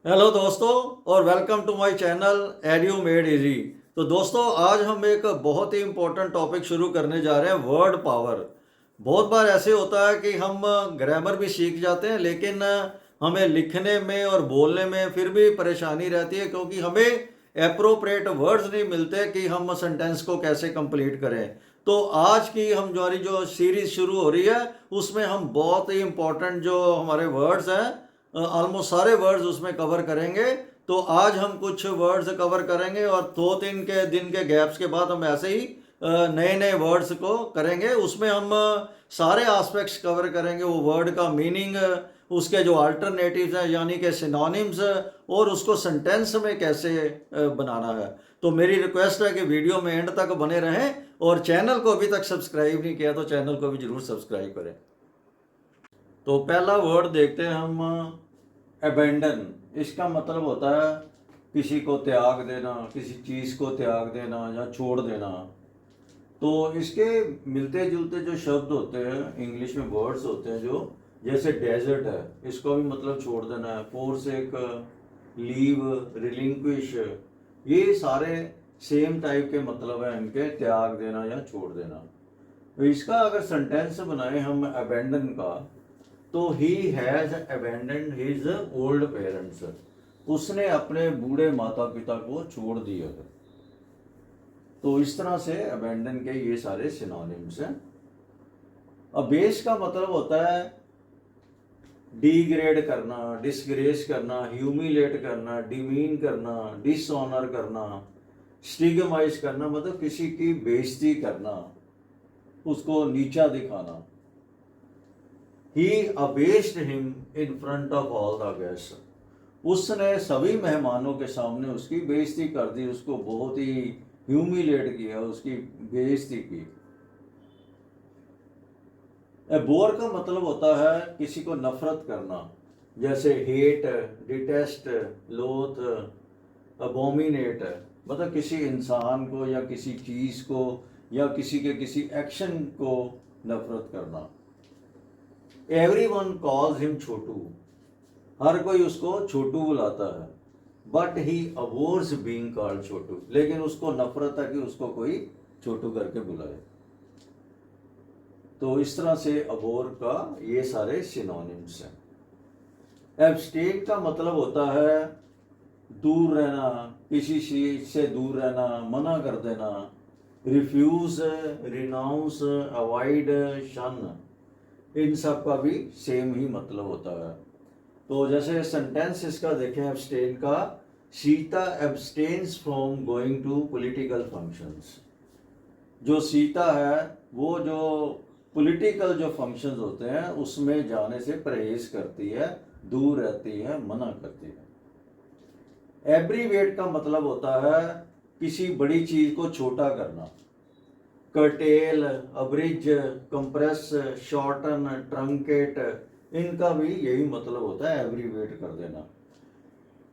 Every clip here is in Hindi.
हेलो दोस्तों और welcome to my channel edu made easy. तो दोस्तों आज हम एक बहुत ही इम्पोर्टेंट टॉपिक शुरू करने जा रहे हैं, वर्ड पावर। बहुत बार ऐसे होता है कि हम ग्रामर भी सीख जाते हैं लेकिन हमें लिखने में और बोलने में फिर भी परेशानी रहती है क्योंकि हमें अप्रोप्रिएट वर्ड्स नहीं मिलते कि हम सेंटेंस को कैसे कंप्लीट करें। तो आज की हमारी जो सीरीज शुरू हो रही है उसमें हम बहुत ही इम्पोर्टेंट जो हमारे वर्ड्स हैं, ऑलमोस्ट सारे वर्ड्स उसमें कवर करेंगे। तो आज हम कुछ वर्ड्स कवर करेंगे और दो तीन के दिन के गैप्स के बाद हम ऐसे ही नए नए वर्ड्स को करेंगे। उसमें हम सारे एस्पेक्ट्स कवर करेंगे, वो वर्ड का मीनिंग, उसके जो अल्टरनेटिव्स हैं यानी कि सिनोनिम्स, और उसको सेंटेंस में कैसे बनाना है। तो मेरी रिक्वेस्ट है कि वीडियो में एंड तक बने रहें और चैनल को अभी तक सब्सक्राइब नहीं किया तो चैनल को भी जरूर सब्सक्राइब करें। तो पहला वर्ड देखते हैं हम, अबेंडन। इसका मतलब होता है किसी को त्याग देना, किसी चीज़ को त्याग देना या छोड़ देना। तो इसके मिलते जुलते जो शब्द होते हैं इंग्लिश में, वर्ड्स होते हैं जो, जैसे डेजर्ट है, इसको भी मतलब छोड़ देना है, फोरसेक, लीव, रिलिंक्विश, ये सारे सेम टाइप के मतलब है इनके, त्याग देना या छोड़ देना। तो इसका अगर सेंटेंस बनाए हम अबेंडन का, तो he has abandoned his old parents, उसने अपने बूढ़े माता पिता को छोड़ दिया है। तो इस तरह से अबेंडन के ये सारे सिनोनिम्स हैं। अब बेस का मतलब होता है डिग्रेड करना, डिसग्रेस करना, ह्यूमिलेट करना, डिमीन करना, डिसऑनर करना, स्टिग्माइज करना, मतलब किसी की बेइज्जती करना, उसको नीचा दिखाना। He abased him in front of all the guests, उसने सभी मेहमानों के सामने उसकी बेइज्जती कर दी, उसको बहुत ही ह्यूमिलेट किया, उसकी बेइज्जती की। बोर का मतलब होता है किसी को नफरत करना, जैसे हेट, डिटेस्ट, लोथ, अबोमिनेट, मतलब किसी इंसान को या किसी चीज को या किसी के किसी एक्शन को नफरत करना। एवरीवन कॉल्स हिम छोटू, हर कोई उसको छोटू बुलाता है। बट ही अवोर्स बीइंग कॉल्ड छोटू, लेकिन उसको नफरत है कि उसको कोई छोटू करके बुलाए। तो इस तरह से अबोर का ये सारे सिनोनिम्स हैं। एब्सटेन का मतलब होता है दूर रहना, किसी चीज से दूर रहना, मना कर देना। रिफ्यूज, रिनाउंस, अवॉइड, शन, इन सब का भी सेम ही मतलब होता है। तो जैसे सेंटेंस इसका देखें एब्सटेन का, Sita abstains from going to political functions. जो सीता है वो जो पॉलिटिकल जो फंक्शंस होते हैं उसमें जाने से परहेज करती है, दूर रहती है, मना करती है। एब्रीवेट का मतलब होता है किसी बड़ी चीज को छोटा करना। Cartel, abridge, compress, shorten, truncate, इनका भी यही मतलब होता है, एब्रीवेट कर देना।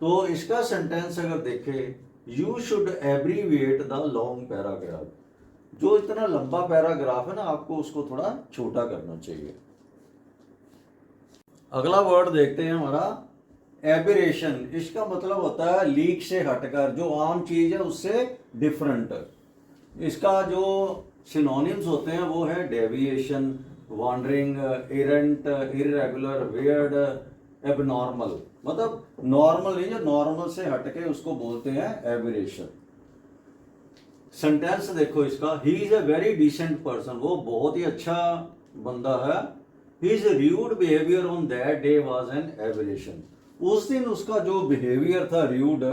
तो इसका सेंटेंस अगर देखें, you should abbreviate the long paragraph, जो इतना लंबा पैराग्राफ है ना आपको उसको थोड़ा छोटा करना चाहिए। अगला वर्ड देखते हैं हमारा, एबिरेशन। इसका मतलब होता है लीक से हटकर, जो आम चीज है उससे डिफरेंट। इसका जो सिनोनिम्स होते हैं वो है deviation, wandering, errant, irregular, weird, abnormal. मतलब नॉर्मल नहीं, जो नॉर्मल से हटके उसको बोलते हैं एबिरेशन। सेंटेंस देखो इसका, he is a very decent person, वो बहुत ही अच्छा बंदा है। His rude behaviour on that day was an aberration, उस दिन उसका जो बिहेवियर था र्यूड,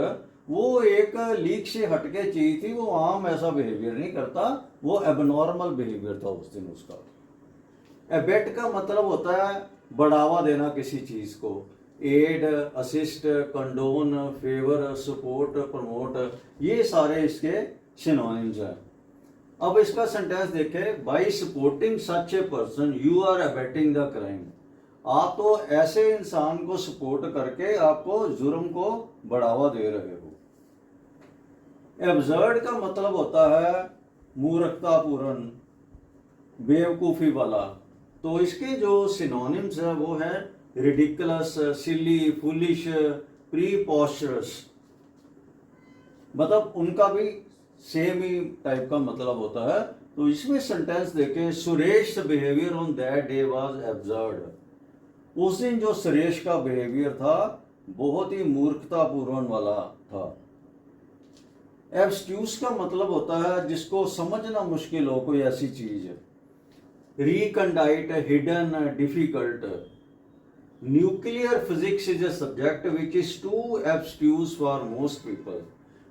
वो एक लीक से हटके चीज थी, वो आम ऐसा बिहेवियर नहीं करता, वो एबनॉर्मल बिहेवियर था उस दिन उसका। एबेट का मतलब होता है बढ़ावा देना किसी चीज को। Aid, assist, condone, favour, support, promote, ये सारे इसके सिनोनिम्स हैं। अब इसका सेंटेंस देखें, by supporting such a person you are abetting the crime, आप तो ऐसे इंसान को सपोर्ट करके आपको जुर्म को बढ़ावा दे रहे हो। एब्सर्ड का मतलब होता है मूर्खतापूर्ण, बेवकूफ़ी वाला। तो इसके जो सिनोनिम्स है वो है रिडिकुलस, सिली, फुलिश, प्रीपोस्चरस, मतलब उनका भी सेम ही टाइप का मतलब होता है। तो इसमें सेंटेंस देखें, Suresh behaviour on that day was absurd. उस दिन जो सुरेश का बिहेवियर था बहुत ही मूर्खतापूर्ण वाला था। एब्स्ट्यूस का मतलब होता है जिसको समझना मुश्किल हो, कोई ऐसी चीज। Recondite, hidden, difficult. Nuclear physics is a subject which is too abstruse for most people.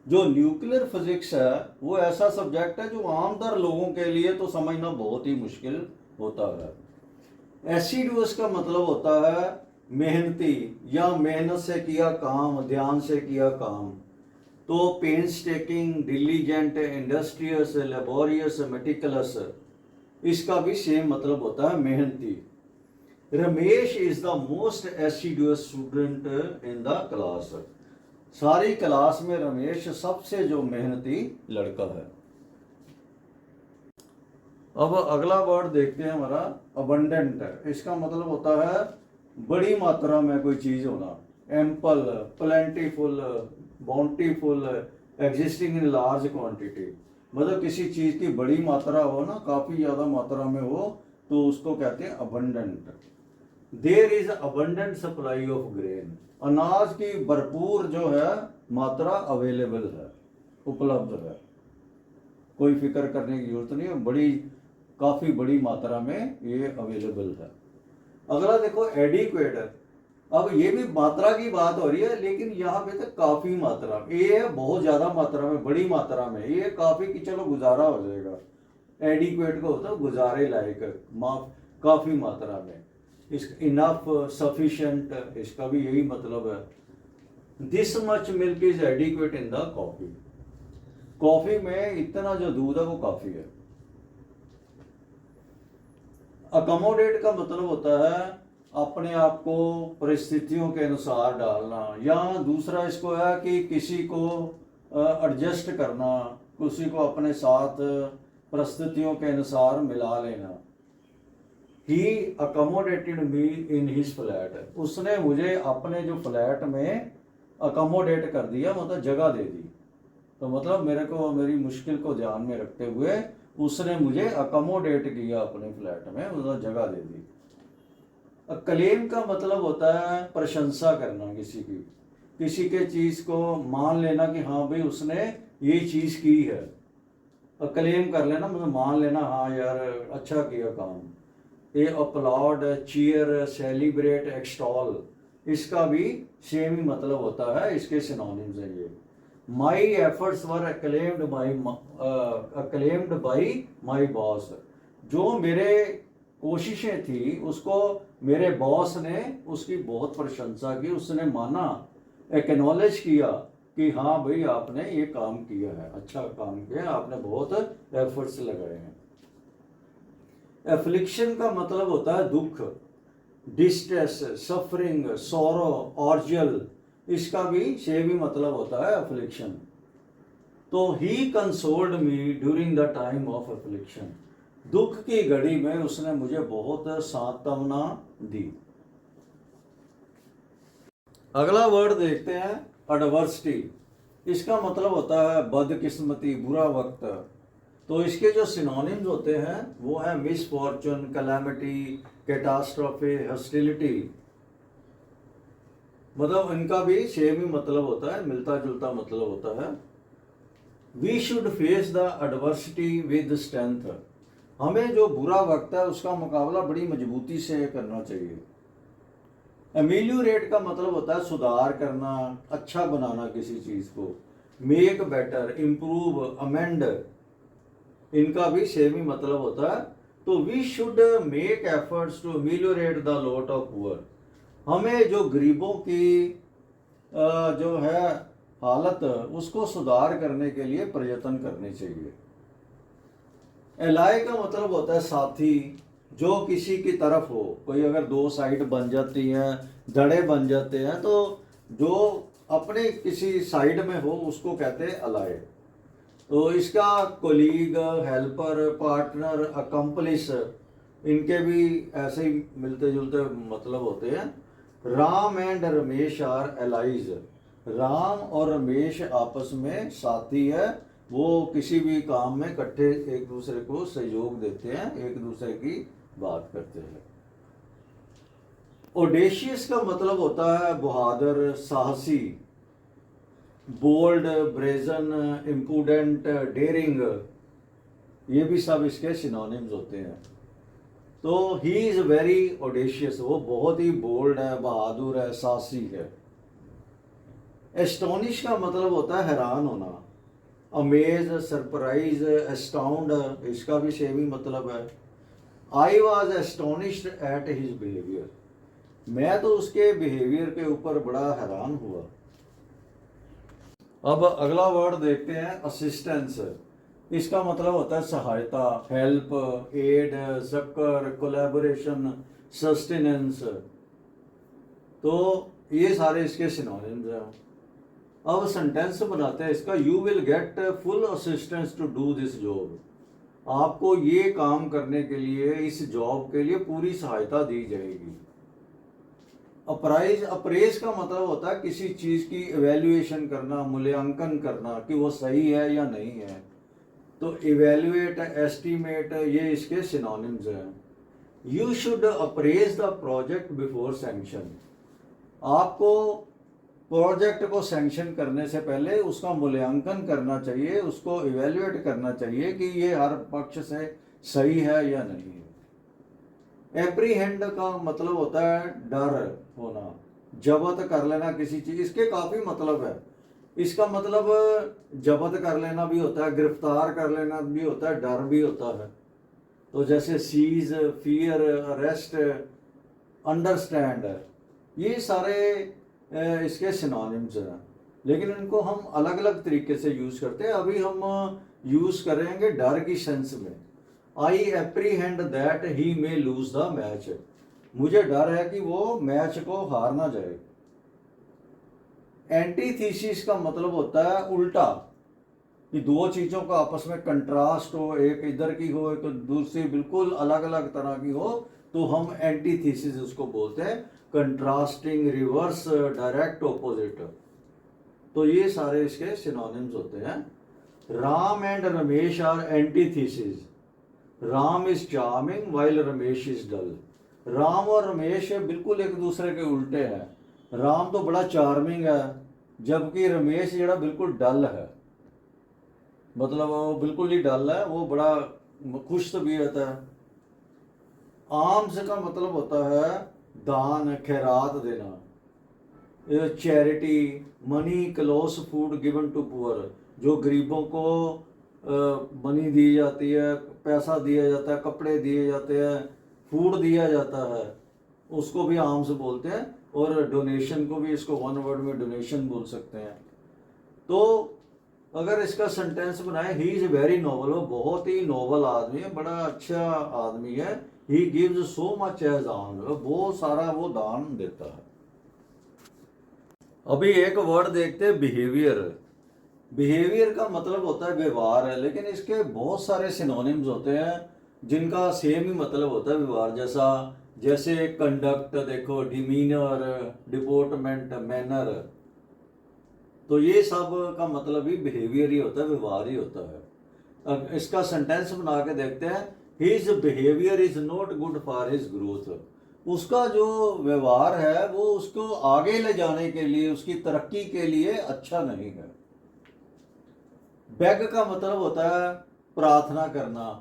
जो न्यूक्लियर फिजिक्स है वो ऐसा सब्जेक्ट है जो आमतौर लोगों के लिए तो समझना बहुत ही मुश्किल होता है। एसिडुअस का मतलब होता है मेहनती या मेहनत से किया काम, ध्यान से किया काम। तो painstaking, diligent, industrious, laborious, meticulous, इसका भी सेम मतलब होता है मेहनती। Ramesh is the most assiduous student in the class. सारी क्लास में रमेश सबसे जो मेहनती लड़का है। अब अगला वर्ड देखते हैं हमारा अबंडेंट। इसका मतलब होता है बड़ी मात्रा में कोई चीज होना। Ample, plentiful, bountiful, existing in large quantity. मतलब किसी चीज की बड़ी मात्रा हो ना, काफी ज्यादा मात्रा में हो, तो उसको कहते हैं abundant. There is abundant supply of grain. अनाज की भरपूर जो है मात्रा अवेलेबल है, उपलब्ध है, कोई फिक्र करने की जरूरत नहीं है, बड़ी काफी बड़ी मात्रा में ये अवेलेबल है। अगला देखो एडिक्वेट। अब ये भी मात्रा की बात हो रही है, लेकिन यहाँ पे तो काफी मात्रा, ये है बहुत ज्यादा मात्रा में, बड़ी मात्रा में, ये काफी कि चलो गुजारा हो जाएगा। एडिक्वेट को होता है गुजारे लायक, काफी मात्रा में। इस इनफ, सफिशिएंट, इसका भी यही मतलब है। This much milk is adequate in the coffee. Coffee में इतना जो दूध है वो काफी है। अकोमोडेट का मतलब होता है अपने आप को परिस्थितियों के अनुसार डालना, या दूसरा इसको है कि किसी को एडजस्ट करना, किसी को अपने साथ परिस्थितियों के अनुसार मिला लेना। He accommodated me in his flat. उसने मुझे अपने जो फ्लैट में अकोमोडेट कर दिया, मतलब जगह दे दी। तो मतलब मेरे को, मेरी मुश्किल को ध्यान में रखते हुए उसने मुझे अकोमोडेट किया अपने फ्लैट में, मतलब जगह दे दी। क्लेम का मतलब होता है प्रशंसा करना किसी की, किसी के चीज को मान लेना कि हाँ भाई उसने ये चीज की है। क्लेम कर लेना मतलब मान लेना, हाँ यार अच्छा किया काम। ये अपलॉड, चीयर, सेलिब्रेट, एक्सटॉल, इसका भी सेम ही मतलब होता है, इसके सिनोनिम्स हैं ये। My efforts were acclaimed by my boss. जो मेरे कोशिशें थी उसको मेरे बॉस ने उसकी बहुत प्रशंसा की, उसने माना, एक्नॉलेज किया कि हाँ भाई आपने ये काम किया है, अच्छा काम किया, आपने बहुत एफर्ट्स लगाए हैं। एफ्लिक्शन का मतलब होता है दुख, डिस्ट्रेस, सफरिंग, सोरो, ऑर्जल, इसका भी सेम ही मतलब होता है एफ्लिक्शन। तो he consoled me during the time of affliction. दुख की घड़ी में उसने मुझे बहुत सांत्वना दी। अगला वर्ड देखते हैं एडवर्सिटी। इसका मतलब होता है बदकिस्मती, बुरा वक्त। तो इसके जो सिनोनिम्स होते हैं वो है मिसफॉर्चून, कैलामिटी, कैटास्ट्रोफे, हॉस्टिलिटी। मतलब इनका भी सेम ही मतलब होता है, मिलता जुलता मतलब होता है। We should face the adversity with strength. हमें जो बुरा वक्त है उसका मुकाबला बड़ी मजबूती से करना चाहिए। एमिलियोरेट का मतलब होता है सुधार करना, अच्छा बनाना किसी चीज को। मेक बेटर, इम्प्रूव, अमेंड, इनका भी सेम ही मतलब होता है। तो we should make efforts to ameliorate the lot of poor. हमें जो गरीबों की जो है हालत, उसको सुधार करने के लिए प्रयत्न करने चाहिए। एलाई का मतलब होता है साथी, जो किसी की तरफ हो। कोई अगर दो साइड बन जाती हैं, धड़े बन जाते हैं, तो जो अपने किसी साइड में हो उसको कहते हैं अलाई। तो इसका कोलीग, हेल्पर, पार्टनर, अकम्पलिस, इनके भी ऐसे ही मिलते जुलते मतलब होते हैं। Ram and Ramesh are allies. Ram और रमेश आपस में साथी है, वो किसी भी काम में इकट्ठे एक दूसरे को सहयोग देते हैं, एक दूसरे की बात करते हैं। ओडेशियस का मतलब होता है बहादुर, साहसी, बोल्ड, ब्रेजन, इम्प्रूडेंट, डेयरिंग, ये भी सब इसके सिनोनिम्स होते हैं। तो ही इज वेरी ओडेशियस, वो बहुत ही बोल्ड है, बहादुर है, साहसी है। एस्टोनिश का मतलब होता है हैरान होना। अमेज, सरप्राइज, एस्टाउंड, इसका भी सेम ही मतलब है। I was astonished at his behaviour, मैं तो उसके बिहेवियर के ऊपर बड़ा हैरान हुआ। अब अगला वर्ड देखते हैं असिस्टेंस। इसका मतलब होता है सहायता, हेल्प, एड, सक्कर, कोलैबोरेशन, सस्टेनेंस। तो ये सारे इसके सिनोनिम्स हैं। अब सेंटेंस बनाते हैं इसका। You will get full assistance to do this job, आपको ये काम करने के लिए, इस जॉब के लिए पूरी सहायता दी जाएगी। अप्राइज, अप्रेज का मतलब होता है किसी चीज की इवेल्युएशन करना, मूल्यांकन करना कि वो सही है या नहीं है। तो इवेल्युएट, एस्टिमेट, ये इसके सिनोनिम्स हैं। You should apprise the project before sanction, आपको प्रोजेक्ट को सैंक्शन करने से पहले उसका मूल्यांकन करना चाहिए, उसको इवेल्युएट करना चाहिए कि ये हर पक्ष से सही है या नहीं है। एप्रीहेंड का मतलब होता है डर होना, जब्त कर लेना किसी चीज, इसके काफी मतलब है। इसका मतलब जब्त कर लेना भी होता है, गिरफ्तार कर लेना भी होता है, डर भी होता है। तो जैसे सीज, फियर, अरेस्ट, अंडरस्टैंड, ये सारे इसके सिनोनिम्स हैं, लेकिन इनको हम अलग अलग तरीके से यूज करते हैं। अभी हम यूज करेंगे डर की सेंस में। I apprehend that he may lose the match, मुझे डर है कि वो मैच को हार ना जाए। एंटीथीसिस का मतलब होता है उल्टा, कि दो चीजों का आपस में कंट्रास्ट हो, एक इधर की हो, एक दूसरी बिल्कुल अलग अलग तरह की हो, तो हम एंटीथीसिस उसको बोलते हैं। Contrasting, reverse, direct opposite. तो ये सारे इसके सिनोनिम्स होते हैं। Ram and Ramesh are antithesis, Ram is charming while Ramesh is dull. Ram और रमेश बिल्कुल एक दूसरे के उल्टे हैं। राम तो बड़ा चार्मिंग है, जबकि रमेश जरा बिल्कुल डल है, मतलब वो बिल्कुल ही डल है, वो बड़ा खुश तबीयत है। आर्म्स का मतलब होता है दान, खैरात देना, charity, money, clothes, food given to poor, जो गरीबों को मनी दी जाती है, पैसा दिया जाता है, कपड़े दिए जाते हैं, फूड दिया जाता है, उसको भी आर्म्स बोलते हैं। और डोनेशन को भी, इसको वन वर्ड में डोनेशन बोल सकते हैं। तो अगर इसका सेंटेंस बनाए, ही इज वेरी नोबल, वो बहुत ही नोबल आदमी है, बड़ा अच्छा आदमी है। He gives so much as on, बहुत सारा वो दान देता है। अभी एक वर्ड देखते हैं बिहेवियर। बिहेवियर का मतलब होता है व्यवहार है, लेकिन इसके बहुत सारे सिनोनिम्स होते हैं जिनका सेम ही मतलब होता है व्यवहार जैसा। जैसे कंडक्ट देखो, डिमीनर, डिपोर्टमेंट, मैनर, तो ये सब का मतलब ही बिहेवियर ही होता है, व्यवहार ही होता है। अब इसका सेंटेंस बना के देखते हैं। His behaviour is not good for his growth, उसका जो व्यवहार है वो उसको आगे ले जाने के लिए, उसकी तरक्की के लिए अच्छा नहीं है। बेग का मतलब होता है प्रार्थना करना।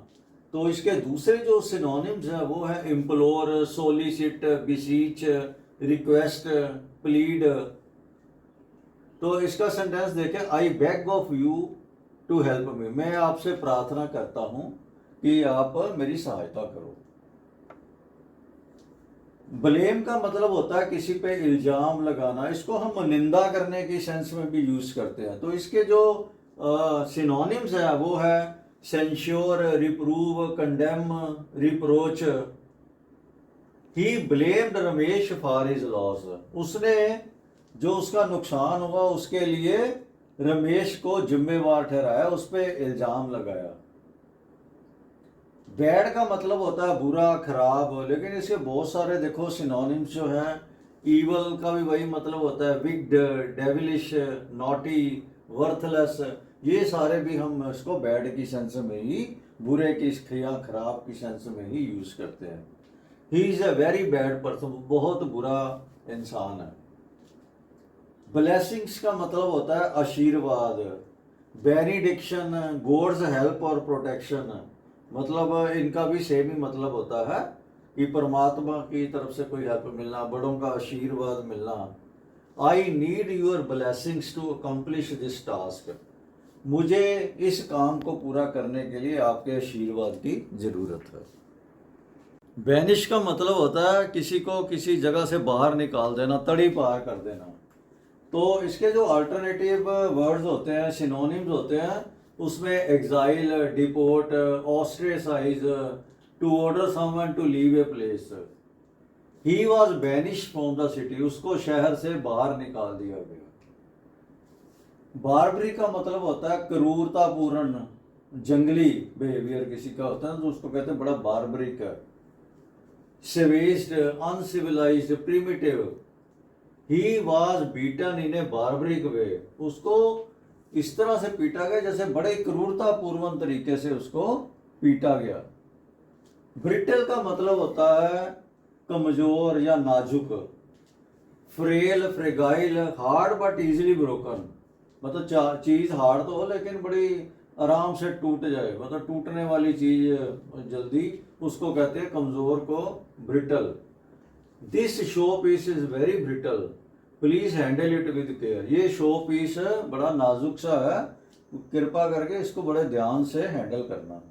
तो इसके दूसरे जो सिनोनिम्स हैं वो है implore, solicit, beseech, request, plead. तो इसका सेंटेंस देखें। I beg of you to help me, मैं आपसे प्रार्थना करता हूं कि आप मेरी सहायता करो। ब्लेम का मतलब होता है किसी पे इल्जाम लगाना, इसको हम निंदा करने की सेंस में भी यूज करते हैं। तो इसके जो सिनोनिम्स है वो है censure, reprove, condemn, reproach. He blamed Ramesh for his loss, उसने जो उसका नुकसान हुआ उसके लिए रमेश को जिम्मेवार ठहराया, उस पर इल्जाम लगाया। बैड का मतलब होता है बुरा, खराब, लेकिन इसके बहुत सारे देखो सिनोनिम्स जो हैं ईवल का भी वही मतलब होता है, विक्ड, डेविलिश, नॉटी, वर्थलेस। ये सारे भी हम इसको बैड की सेंस में ही, बुरे की, या खराब की सेंस में ही यूज करते हैं। ही is a very bad person, बहुत बुरा इंसान है। ब्लेसिंग्स का मतलब होता है आशीर्वाद, बेनिडिक्शन, गॉड्स हेल्प और प्रोटेक्शन। मतलब इनका भी सेम ही मतलब होता है कि परमात्मा की तरफ से कोई हेल्प मिलना, बड़ों का आशीर्वाद मिलना। I need your blessings to accomplish this task, मुझे इस काम को पूरा करने के लिए आपके आशीर्वाद की जरूरत है। बैनिश का मतलब होता है किसी को किसी जगह से बाहर निकाल देना, तड़ी पार कर देना। तो इसके जो अल्टरनेटिव वर्ड्स होते हैं, सिनोनिम्स होते हैं, उसमें exile, deport, ostracise, to order someone to leave a place. He was banish from the city, उसको शहर से बाहर निकाल दिया गया। बार्बरी का मतलब होता है क्रूरतापूर्ण, जंगली बिहेवियर किसी का होता है तो उसको कहते हैं बड़ा बार्बरिक है। Savaged, uncivilised, primitive. He was beaten in a barbaric way, उसको इस तरह से पीटा गया जैसे बड़े क्रूरतापूर्वक तरीके से उसको पीटा गया। ब्रिटल का मतलब होता है कमजोर या नाजुक। Frail, fragile, hard but easily broken, मतलब चीज हार्ड तो हो लेकिन बड़ी आराम से टूट जाए, मतलब टूटने वाली चीज जल्दी, उसको कहते हैं कमजोर को brittle. This show piece is very brittle, please handle it with care. ये शो पीस बड़ा नाजुक सा है, कृपा करके इसको बड़े ध्यान से हैंडल करना।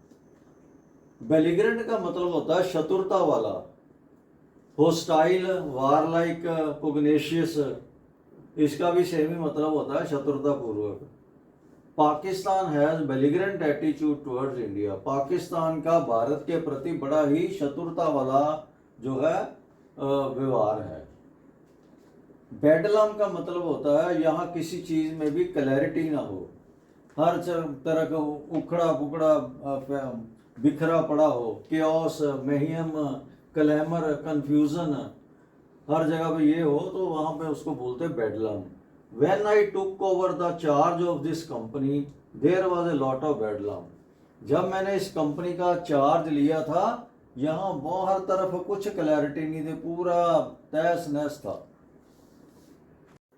बेलिग्रेंट का मतलब होता है शत्रुता वाला। होस्टाइल, वारलाइक, पुगनेशियस, इसका भी सेम ही मतलब होता है शत्रुता पूर्वक। Pakistan has belligerent attitude towards India, Pakistan का भारत के प्रति बड़ा ही शत्रुता वाला जो है व्यवहार है। बेडलम का मतलब होता है यहाँ किसी चीज में भी क्लैरिटी ना हो, हर तरह का उखड़ा पुखड़ा बिखरा पड़ा हो, केओस, मेहियम, क्लैमर, कंफ्यूजन, हर जगह पे ये हो तो वहां पे उसको बोलते हैं बेडलम। When I took over the charge of this company, there was a lot of bedlam. जब मैंने इस कंपनी का चार्ज लिया था, यहाँ बाहर तरफ कुछ क्लैरिटी नहीं थी, पूरा तहस नहस था।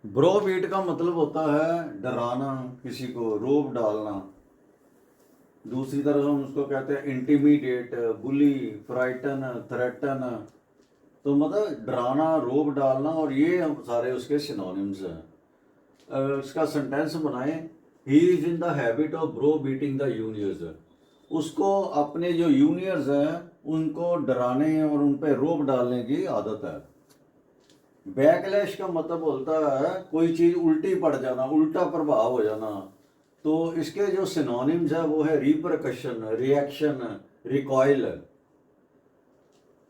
ब्रोबीट का मतलब होता है डराना, किसी को रोब डालना। दूसरी तरफ हम उसको कहते हैं इंटिमिडेट, बुली, फ्राइटन, थ्रेटन। तो मतलब डराना, रोब डालना, और ये सारे उसके सिनोनिम्स हैं। इसका सेंटेंस बनाएं, he is in the habit of bro beating the juniors, उसको अपने जो जूनियर्स हैं उनको डराने और उन पे रोब डालने की आदत है। बैकलैश का मतलब होता है कोई चीज उल्टी पड़ जाना, उल्टा प्रभाव हो जाना। तो इसके जो सिनोनिम्स है वो है repercussion, reaction, recoil.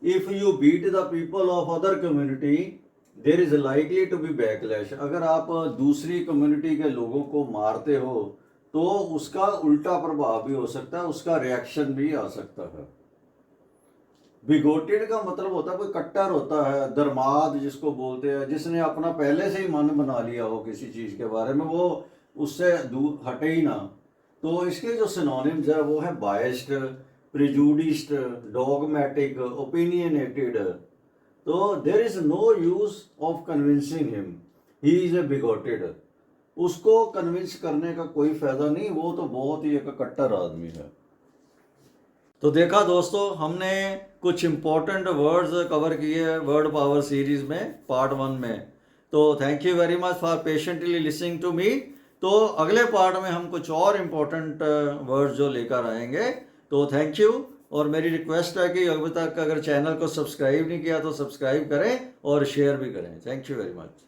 If you beat the people of other community there is likely to be backlash, अगर आप दूसरी कम्युनिटी के लोगों को मारते हो तो उसका उल्टा प्रभाव भी हो सकता है, उसका रिएक्शन भी आ सकता है। बिगोटेड का मतलब होता है कोई कट्टर होता है, दरमाद जिसको बोलते हैं, जिसने अपना पहले से ही मन बना लिया हो किसी चीज के बारे में, वो उससे दूर हटे ही ना। तो इसके जो सिनोनिम्स है वो है बायस्ड, प्रिजुडिस्ड, डॉगमेटिक, ओपिनियनेटेड। तो there is no use of convincing him, he is a bigoted, उसको कन्विंस करने का कोई फायदा नहीं, वो तो बहुत ही एक कट्टर आदमी है। तो देखा दोस्तों, हमने कुछ इंपॉर्टेंट वर्ड्स कवर किए वर्ड पावर सीरीज में पार्ट 1 में। तो thank you very much for patiently listening to me. तो अगले पार्ट में हम कुछ और इम्पोर्टेंट वर्ड्स जो लेकर आएंगे। तो थैंक यू, और मेरी रिक्वेस्ट है कि अभी तक अगर चैनल को सब्सक्राइब नहीं किया तो सब्सक्राइब करें और शेयर भी करें। Thank you very much.